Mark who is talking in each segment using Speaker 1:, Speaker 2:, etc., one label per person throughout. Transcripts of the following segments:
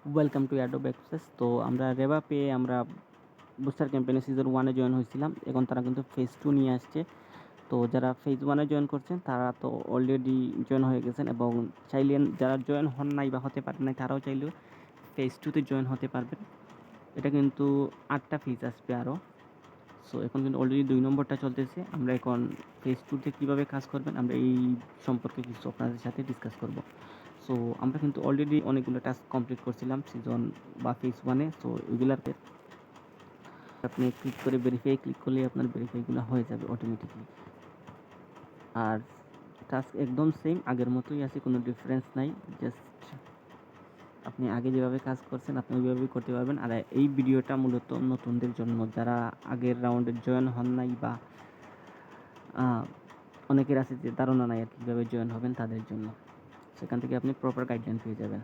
Speaker 1: Welcome to Adobe access. তো আমরা রেবা পেয়ে আমরা বুস্টার ক্যাম্পেইনে সিজন 1 এ জয়েন হয়েছিলাম। এখন তারা কিন্তু ফেজ 2 নিয়ে আসছে। তো যারা ফেজ 1 এ জয়েন করছেন তারা তো অলরেডি জয়েন হয়ে গেছেন, এবং চাইলে যারা জয়েন হন নাই বা হতে পারেন নাই তারাও চাইলেও ফেজ 2 তে জয়েন হতে পারবেন। এটা কিন্তু 8টা ফেজ আসবে আরও। সো এখন কিন্তু অলরেডি 2 নম্বরটা চলতেছে। আমরা এখন ফেজ 2 তে কীভাবে কাজ করবেন আমরা এই সম্পর্কে কিছু আপনাদের সাথে ডিসকাস করব। সো আমরা কিন্তু অলরেডি অনেকগুলো টাস্ক কমপ্লিট করছিলাম সিজন বা ফেজ 1 এ। সো এগুলাতে আপনি ক্লিক করে ভেরিফাই ক্লিক করলেই আপনার ভেরিফাইগুলো হয়ে যাবে অটোমেটিকলি। আর টাস্ক একদম সেম আগের মতোই আছে, কোনো ডিফারেন্স নাই। জাস্ট আপনি আগে যেভাবে কাজ করছেন আপনি ওইভাবেই করতে পারবেন। আর এই ভিডিওটা মূলত নতুনদের জন্য, যারা আগের রাউন্ডে জয়েন হন নাই বা অনেকের আছে যে ধারণা নাই আর কীভাবে জয়েন হবেন তাদের জন্য। সেখান থেকে আপনি প্রপার গাইডলাইন পেয়ে যাবেন।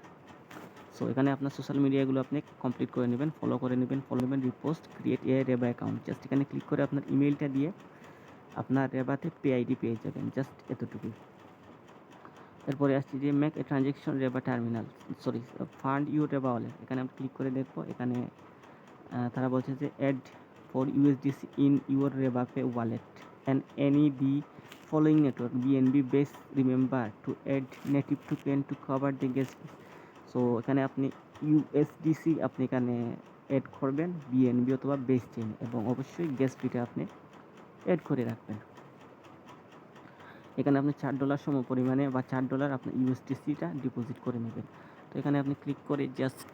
Speaker 1: সো এখানে আপনার সোশ্যাল মিডিয়াগুলো আপনি কমপ্লিট করে নেবেন, ফলো নেবেন, repost, create a Reba account. Just এখানে ক্লিক করে আপনার ইমেইলটা দিয়ে আপনার রেবাতে পে আইডি পেয়ে যাবেন, জাস্ট এতটুকুই। এরপরে আসছি যে make a transaction Reba terminal, fund you Reba wallet. এখানে আমরা ক্লিক করে দেখবো। এখানে তারা বলছে যে add for USDC in your Reba pay wallet and any the following network BNB base, remember to add native token to cover the gas. So এখানে আপনি ইউএসডিসি আপনি এখানে অ্যাড করবেন, বিএনবি অথবা বেস চেইন, এবং অবশ্যই গ্যাস ফিটা আপনি অ্যাড করে রাখবেন। এখানে আপনি $4 সম পরিমাণে বা $4 আপনার ইউএসডিসিটা ডিপোজিট করে নেবেন। তো এখানে আপনি ক্লিক করে জাস্ট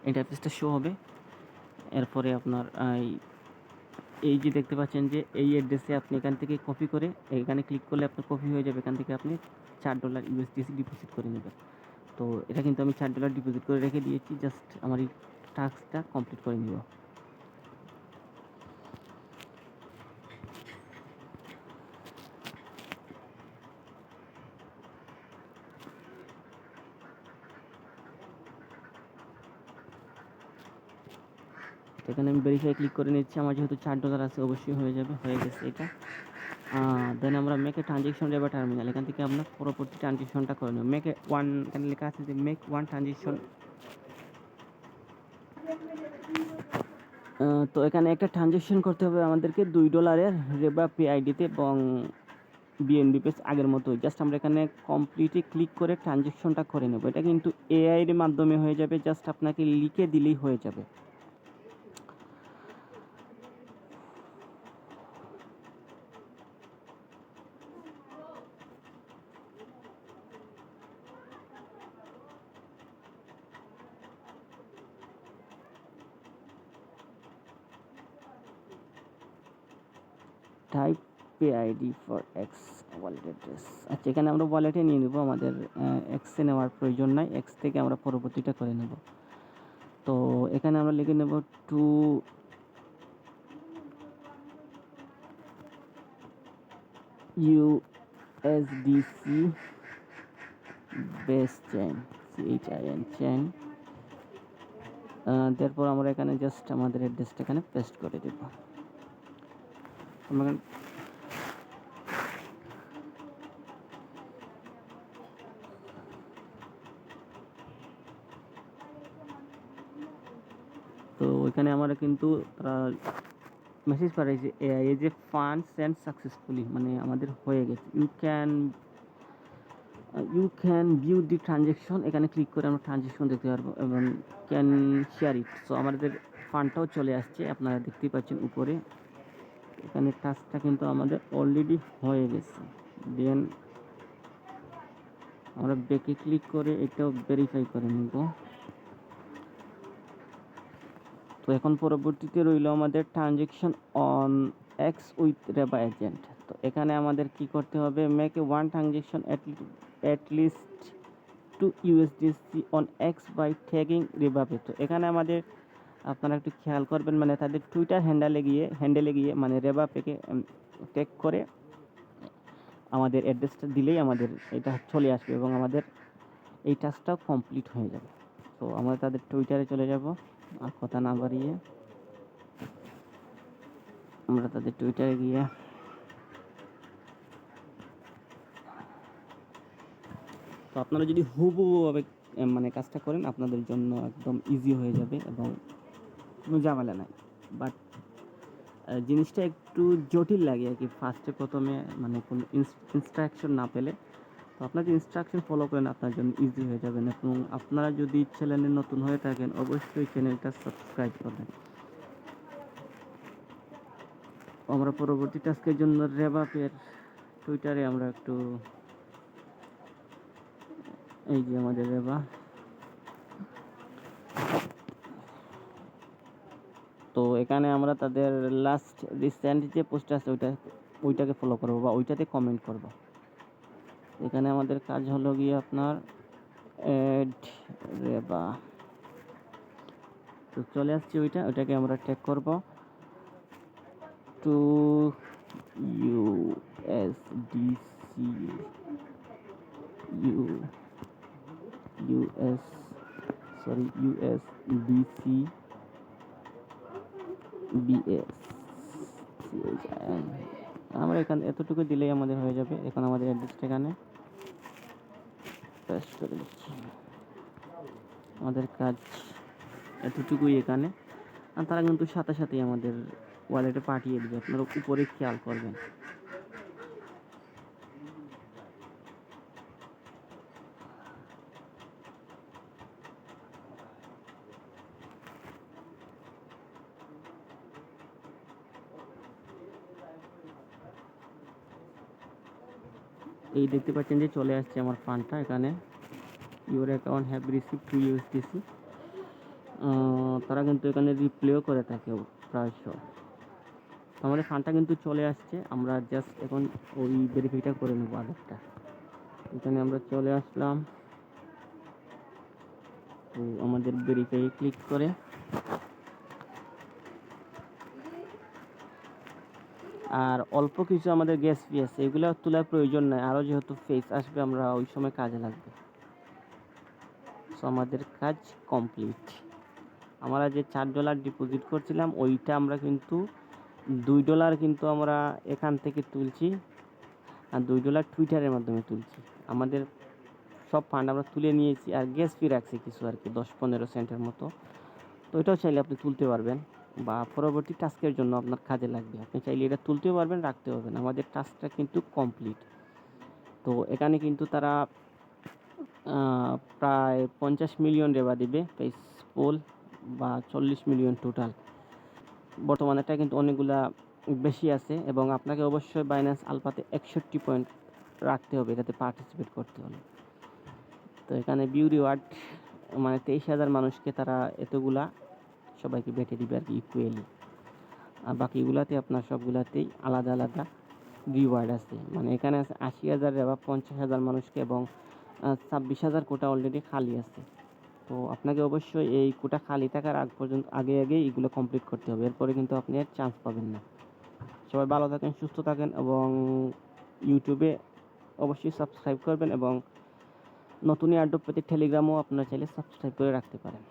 Speaker 1: ইন্টারফেসটা শো হবে। এরপরে আপনার এই যে দেখতে পাচ্ছেন যে এই অ্যাড্রেসে আপনি এখান থেকে কপি করে এখানে ক্লিক করলে আপনার কপি হয়ে যাবে। এখান থেকে আপনি $4 ইউএসডিসি ডিপোজিট করে নেবেন। তো এটা কিন্তু আমি $4 ডিপোজিট করে রেখে দিয়েছি, জাস্ট আমার এই টাস্কটা কমপ্লিট করে নিব। এখানে আমি ভেরিফাই ক্লিক করে নিচ্ছি। আমার যেহেতু $4 আছে অবশ্যই হয়ে যাবে, হয়ে গেছে এটা। দেন আমরা make a transaction Reba terminal, এখান থেকে আমরা পরবর্তী ট্রানজ্যাকশনটা করে নেব। মেক এ ওয়ান, এখানে লেখা আছে যে মেক ওয়ান ট্রানজ্যাকশন। তো এখানে একটা ট্রানজ্যাকশন করতে হবে আমাদেরকে $2 রেবা পে আইডিতে, এবং বিএনবি পেজ আগের মতোই। জাস্ট আমরা এখানে কমপ্লিটে ক্লিক করে ট্রানজ্যাকশনটা করে নেব। এটা কিন্তু এআই এর মাধ্যমে হয়ে যাবে, জাস্ট আপনাকে লিখে দিলেই হয়ে যাবে। Type pay ID for x wallet address. আচ্ছা, এখানে আমরা ওয়ালেটে নিয়ে নেব, আমাদের এক্সে নেওয়ার প্রয়োজন নাই। এক্স থেকে আমরা পরবর্তীটা করে নেব। তো এখানে আমরা লিখে নেব to USDC base chain, CHIN chain. তারপর আমরা এখানে জাস্ট আমাদের অ্যাড্রেসটা এখানে পেস্ট করে দেব। আমরা তো ওইখানে আমরা কিন্তু মেসেজ পাঠাইছে এই যে ফান্ড সেন্ড সাকসেসফুলি, মানে আমাদের হয়ে গেছে। You can view the transaction, এখানে ক্লিক করে আমরা ট্রানজ্যাকশন দেখতে পারবো এবং ক্যান শেয়ার ইট। সো আমাদের ফান্ডটাও চলে আসছে, আপনারা দেখতেই পাচ্ছেন উপরে। এখানে টাস্কটা কিন্তু আমাদের অলরেডি হয়ে গেছে। দেন আমরা ব্যাকে ক্লিক করে এটাও ভেরিফাই করে নেব। তো এখন পরবর্তীতে রইল আমাদের transaction on X with Reba agent. তো এখানে আমাদের কি করতে হবে, make a one transaction at least to USDC on X by tagging Reba pay. তো এখানে আমাদের আপনারা একটু খেয়াল করবেন, মানে তাদের টুইটার হ্যান্ডেলে গিয়ে মানে রেবা পেকে ট্যাগ করে আমাদের অ্যাড্রেসটা দিলেই আমাদের এটা চলে আসবে এবং আমাদের এই টাস্কটাও কমপ্লিট হয়ে যাবে। তো আমরা তাদের টুইটারে চলে যাব, আর কথা না বাড়িয়ে আমরা তাদের টুইটারে গিয়ে তো আপনারা যদি হুবহুভাবে মানে কাজটা করেন, আপনাদের জন্য একদম ইজি হয়ে যাবে এবং কোনো ঝামেলা নাই। বাট জিনিসটা একটু জটিল লাগে আর কি ফার্স্টে প্রথমে, মানে কোনো ইনস্ট্রাকশন না পেলে। তো আপনার যে ইনস্ট্রাকশন ফলো করেন আপনার জন্য ইজি হয়ে যাবেন। এবং আপনারা যদি চ্যানেলে নতুন হয়ে থাকেন অবশ্যই চ্যানেলটা সাবস্ক্রাইব করবেন। আমরা পরবর্তী টাস্কের জন্য রেভাপের টুইটারে আমরা একটু, এই যে আমাদের রেভা, তো এখানে আমরা তাদের লাস্ট রিসেন্ট যে পোস্ট আছে ওইটাকে ফলো করবো বা ওইটাতে কমেন্ট করব। এখানে আমাদের কাজ হলো গিয়ে আপনার অ্যাড রেবা, তো চলে আসছে ওইটাকে আমরা ট্যাগ করব টু USDC USDC BS। আমরা এখানে এতটুকু দিলেই আমাদের হয়ে যাবে। এখন আমাদের অ্যাড্রেসটা এখানে পেস্ট করে দিচ্ছি। আমাদের কাজ এতটুকুই এখানে, আর তারা কিন্তু সাথে সাথেই আমাদের ওয়ালেটে পাঠিয়ে দেবে, আপনারা উপরে খেয়াল করবেন। এই দেখতে পাচ্ছেন যে চলে আসছে আমার ফান্ডটা এখানে, your account have receive 2 USDC। তারা কিন্তু এখানে রিপ্লেও করে থাকে প্রায়শ। আমাদের ফান্ডটা কিন্তু চলে আসছে, আমরা জাস্ট এখন ওই ভেরিফাইটা করে নেবো আগেরটা। এখানে আমরা চলে আসলাম, তো আমাদের ভেরিফাই ক্লিক করে আর অল্প কিছু আমাদের গ্যাস ফি আছে, এগুলো তোলার প্রয়োজন নাই, আরও যেহেতু ফেস আসবে আমরা ওই সময় কাজে লাগবে। সো আমাদের কাজ কমপ্লিট। আমরা যে $4 ডিপোজিট করছিলাম ওইটা আমরা কিন্তু $2 কিন্তু আমরা এখান থেকে তুলছি, আর $2 টুইটারের মাধ্যমে তুলছি। আমাদের সব ফান্ড আমরা তুলে নিয়েছি, আর গ্যাস ফি রাখছি কিছু আর কি 10-15 সেন্টের মতো। তো এটাও চাইলে আপনি তুলতে পারবেন বা পরবর্তী টাস্কের জন্য আপনার কাজে লাগবে, আপনি চাইলে এটা তুলতেও পারবেন, রাখতে পারবেন। আমাদের টাস্কটা কিন্তু কমপ্লিট। তো এখানে কিন্তু তারা প্রায় 50 মিলিয়ন রেবা দিবে পেসপোল, বা 40 মিলিয়ন টোটাল। বর্তমানে এটা কিন্তু অনেকগুলা বেশি আছে, এবং আপনাকে অবশ্যই বাইন্যান্স আলফাতে 61 পয়েন্ট রাখতে হবে এটাতে পার্টিসিপেট করতে হলে। তো এখানে ভিউ রিওয়ার্ড মানে 23,000 মানুষকে তারা এতগুলা সবাইকে বেটে দিবে আর কি ইকুয়ালি। আর বাকিগুলাতে আপনার সবগুলাতেই আলাদা আলাদা রিওয়ার্ড আছে। মানে এখানে আছে 80,000 রেবা 50,000 মানুষকে, এবং 26,000 কোটা অলরেডি খালি আছে। তো আপনাকে অবশ্যই এই কোটা খালি থাকার আগে এগুলো কমপ্লিট করতে হবে, এরপরে কিন্তু আপনি আর চান্স পাবেন না। সবাই ভালো থাকেন, সুস্থ থাকেন, এবং ইউটিউবে অবশ্যই সাবস্ক্রাইব করবেন, এবং নতুন এয়ারড্রপ পেতে টেলিগ্রামও আপনারা চাইলে সাবস্ক্রাইব করে রাখতে পারেন।